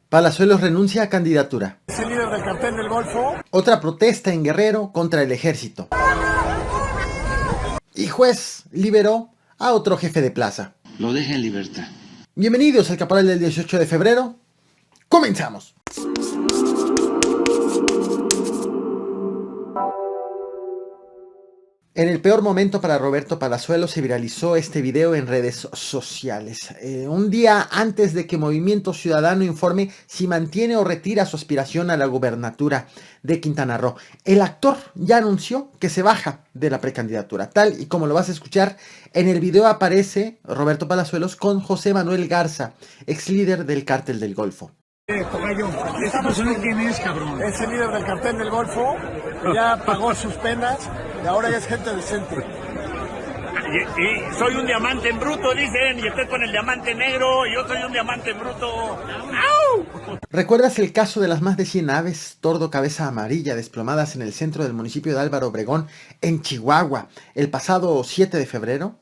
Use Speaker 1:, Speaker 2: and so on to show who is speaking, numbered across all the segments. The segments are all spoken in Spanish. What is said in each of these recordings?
Speaker 1: Palazuelos renuncia a candidatura.
Speaker 2: Es el líder del cartel del Golfo.
Speaker 1: Otra protesta en Guerrero contra el ejército. Y juez liberó a otro jefe de plaza.
Speaker 3: Lo deja en libertad.
Speaker 1: Bienvenidos al Caporal del 18 de febrero. ¡Comenzamos! En el peor momento para Roberto Palazuelos se viralizó este video en redes sociales. Un día antes de que Movimiento Ciudadano informe si mantiene o retira su aspiración a la gubernatura de Quintana Roo. El actor ya anunció que se baja de la precandidatura. Tal y como lo vas a escuchar, en el video aparece Roberto Palazuelos con José Manuel Garza, ex líder del Cártel del Golfo.
Speaker 2: Tocayo, ¿esta persona quién es, cabrón? Es el líder del cartel del Golfo, que ya pagó sus penas y ahora ya es gente decente.
Speaker 4: Y soy un diamante en bruto, dicen, y estoy con el diamante negro, y yo soy un diamante en bruto. ¡Au!
Speaker 1: ¿Recuerdas el caso de las más de 100 aves tordo cabeza amarilla desplomadas en el centro del municipio de Álvaro Obregón, en Chihuahua, el pasado 7 de febrero?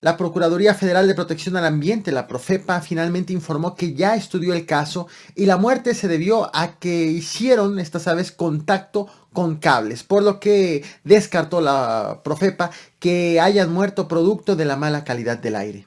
Speaker 1: La Procuraduría Federal de Protección al Ambiente, la Profepa, finalmente informó que ya estudió el caso y la muerte se debió a que hicieron estas aves contacto con cables, por lo que descartó la Profepa que hayan muerto producto de la mala calidad del aire.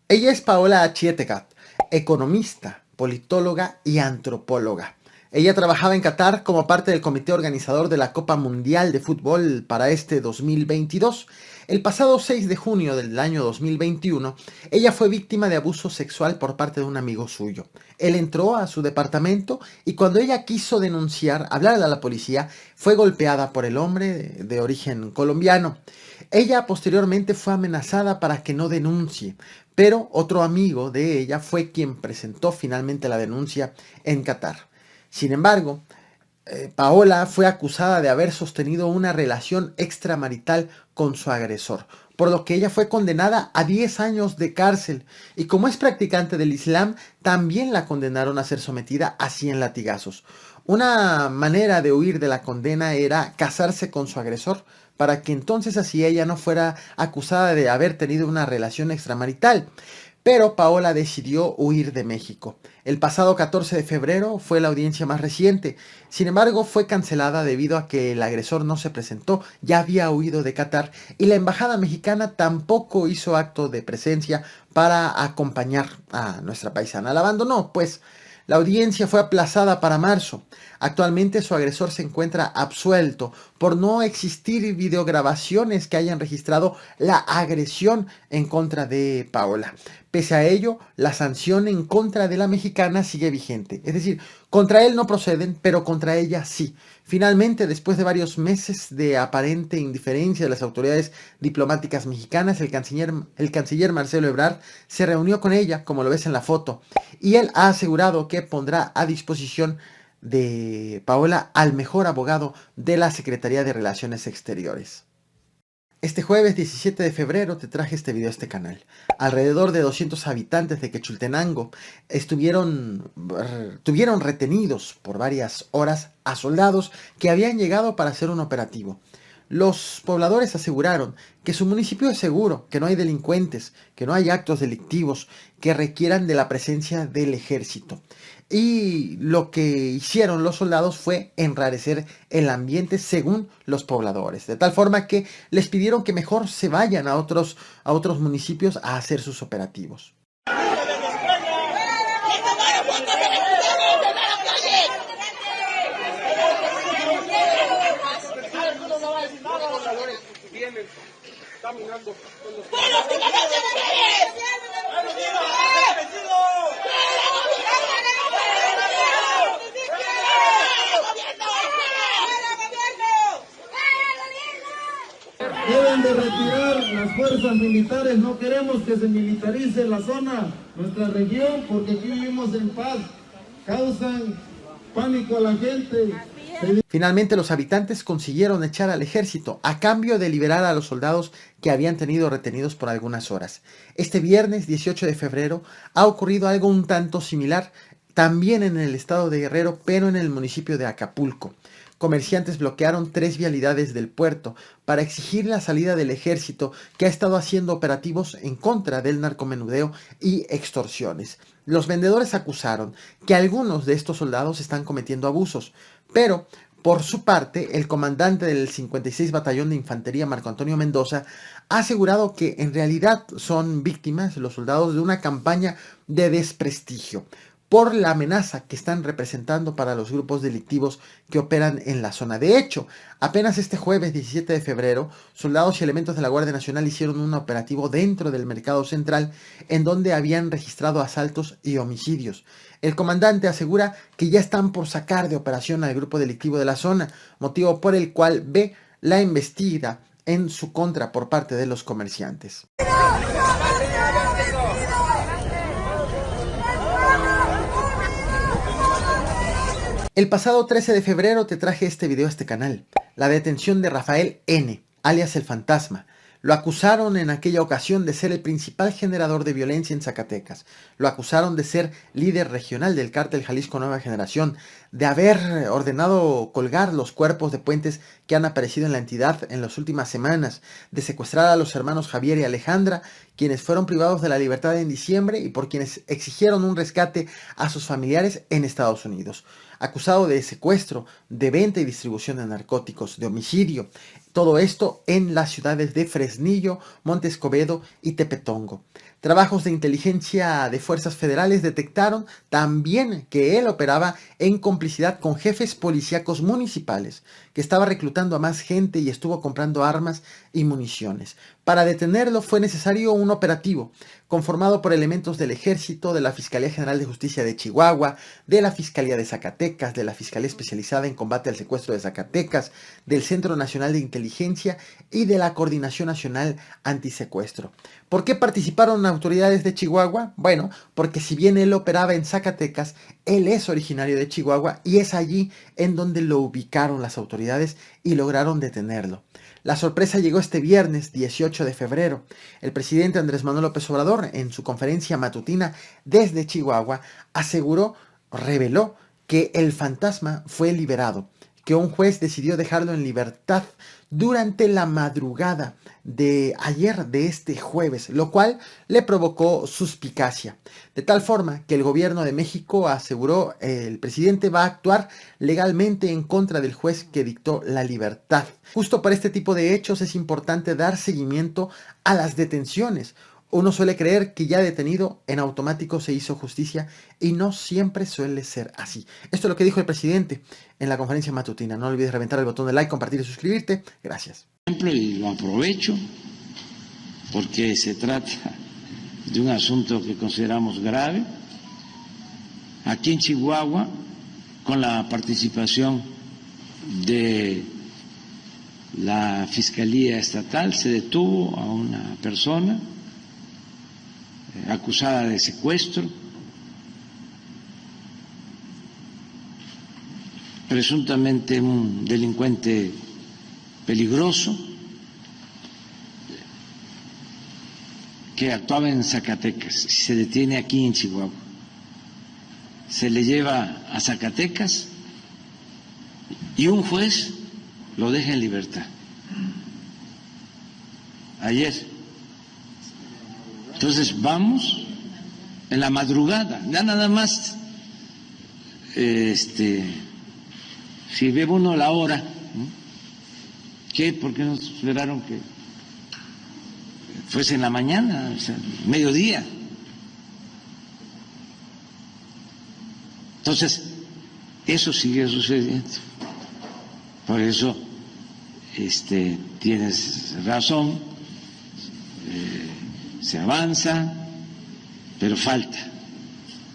Speaker 1: Ella es Paola Achietecat, economista, politóloga y antropóloga. Ella trabajaba en Qatar como parte del comité organizador de la Copa Mundial de Fútbol para este 2022. El pasado 6 de junio del año 2021, ella fue víctima de abuso sexual por parte de un amigo suyo. Él entró a su departamento y cuando ella quiso denunciar, hablar a la policía, fue golpeada por el hombre de origen colombiano. Ella posteriormente fue amenazada para que no denuncie, pero otro amigo de ella fue quien presentó finalmente la denuncia en Qatar. Sin embargo, Paola fue acusada de haber sostenido una relación extramarital con su agresor, por lo que ella fue condenada a 10 años de cárcel y como es practicante del Islam, también la condenaron a ser sometida a 100 latigazos. Una manera de huir de la condena era casarse con su agresor, para que entonces así ella no fuera acusada de haber tenido una relación extramarital. Pero Paola decidió huir de México. El pasado 14 de febrero fue la audiencia más reciente. Sin embargo, fue cancelada debido a que el agresor no se presentó, ya había huido de Qatar y la embajada mexicana tampoco hizo acto de presencia para acompañar a nuestra paisana. La abandonó, pues. La audiencia fue aplazada para marzo. Actualmente su agresor se encuentra absuelto por no existir videograbaciones que hayan registrado la agresión en contra de Paola. Pese a ello, la sanción en contra de la mexicana sigue vigente. Es decir, contra él no proceden, pero contra ella sí. Finalmente, después de varios meses de aparente indiferencia de las autoridades diplomáticas mexicanas, el canciller Marcelo Ebrard se reunió con ella, como lo ves en la foto, y él ha asegurado que pondrá a disposición de Paola al mejor abogado de la Secretaría de Relaciones Exteriores. Este jueves 17 de febrero te traje este video a este canal. Alrededor de 200 habitantes de Quechultenango tuvieron retenidos por varias horas a soldados que habían llegado para hacer un operativo. Los pobladores aseguraron que su municipio es seguro, que no hay delincuentes, que no hay actos delictivos que requieran de la presencia del ejército. Y lo que hicieron los soldados fue enrarecer el ambiente según los pobladores, de tal forma que les pidieron que mejor se vayan a otros municipios a hacer sus operativos.
Speaker 5: Deben de retirar las fuerzas militares, no queremos que se militarice la zona, nuestra región, porque aquí vivimos en paz. Causan pánico a la gente,
Speaker 1: Finalmente los habitantes consiguieron echar al ejército a cambio de liberar a los soldados que habían tenido retenidos por algunas horas. Este viernes 18 de febrero ha ocurrido algo un tanto similar también en el estado de Guerrero, pero en el municipio de Acapulco. Comerciantes bloquearon 3 vialidades del puerto para exigir la salida del ejército, que ha estado haciendo operativos en contra del narcomenudeo y extorsiones. Los vendedores acusaron que algunos de estos soldados están cometiendo abusos, pero por su parte, el comandante del 56 Batallón de Infantería, Marco Antonio Mendoza, ha asegurado que en realidad son víctimas los soldados de una campaña de desprestigio por la amenaza que están representando para los grupos delictivos que operan en la zona. De hecho, apenas este jueves 17 de febrero, soldados y elementos de la Guardia Nacional hicieron un operativo dentro del Mercado Central en donde habían registrado asaltos y homicidios. El comandante asegura que ya están por sacar de operación al grupo delictivo de la zona, motivo por el cual ve la embestida en su contra por parte de los comerciantes. El pasado 13 de febrero te traje este video a este canal, la detención de Rafael N., alias El Fantasma. Lo acusaron en aquella ocasión de ser el principal generador de violencia en Zacatecas. Lo acusaron de ser líder regional del cártel Jalisco Nueva Generación, de haber ordenado colgar los cuerpos de puentes que han aparecido en la entidad en las últimas semanas, de secuestrar a los hermanos Javier y Alejandra, quienes fueron privados de la libertad en diciembre y por quienes exigieron un rescate a sus familiares en Estados Unidos. Acusado de secuestro, de venta y distribución de narcóticos, de homicidio. Todo esto en las ciudades de Fresnillo, Monte Escobedo y Tepetongo. Trabajos de inteligencia de fuerzas federales detectaron también que él operaba en complicidad con jefes policíacos municipales, que estaba reclutando a más gente y estuvo comprando armas y municiones. Para detenerlo fue necesario un operativo conformado por elementos del Ejército, de la Fiscalía General de Justicia de Chihuahua, de la Fiscalía de Zacatecas, de la Fiscalía Especializada en Combate al Secuestro de Zacatecas, del Centro Nacional de Inteligencia y de la Coordinación Nacional Antisecuestro. ¿Por qué participaron autoridades de Chihuahua? Bueno, porque si bien él operaba en Zacatecas, él es originario de Chihuahua y es allí en donde lo ubicaron las autoridades y lograron detenerlo. La sorpresa llegó este viernes 18 de febrero. El presidente Andrés Manuel López Obrador, en su conferencia matutina desde Chihuahua, reveló que el fantasma fue liberado, que un juez decidió dejarlo en libertad durante la madrugada de ayer, de este jueves, lo cual le provocó suspicacia. De tal forma que el gobierno de México aseguró el presidente va a actuar legalmente en contra del juez que dictó la libertad. Justo para este tipo de hechos es importante dar seguimiento a las detenciones. Uno suele creer que ya detenido en automático se hizo justicia y no siempre suele ser así. Esto es lo que dijo el presidente en la conferencia matutina. No olvides reventar el botón de like, compartir y suscribirte. Gracias.
Speaker 3: Y lo aprovecho porque se trata de un asunto que consideramos grave. Aquí en Chihuahua, con la participación de la Fiscalía Estatal, se detuvo a una persona acusada de secuestro, presuntamente un delincuente peligroso que actuaba en Zacatecas y se detiene aquí en Chihuahua. Se le lleva a Zacatecas y un juez lo deja en libertad. Ayer. Entonces vamos en la madrugada, ya nada más, si ve uno la hora, ¿no? ¿Qué? ¿Por qué no esperaron que fuese en la mañana, o sea, mediodía? Entonces, eso sigue sucediendo. Por eso, tienes razón. Se avanza, pero falta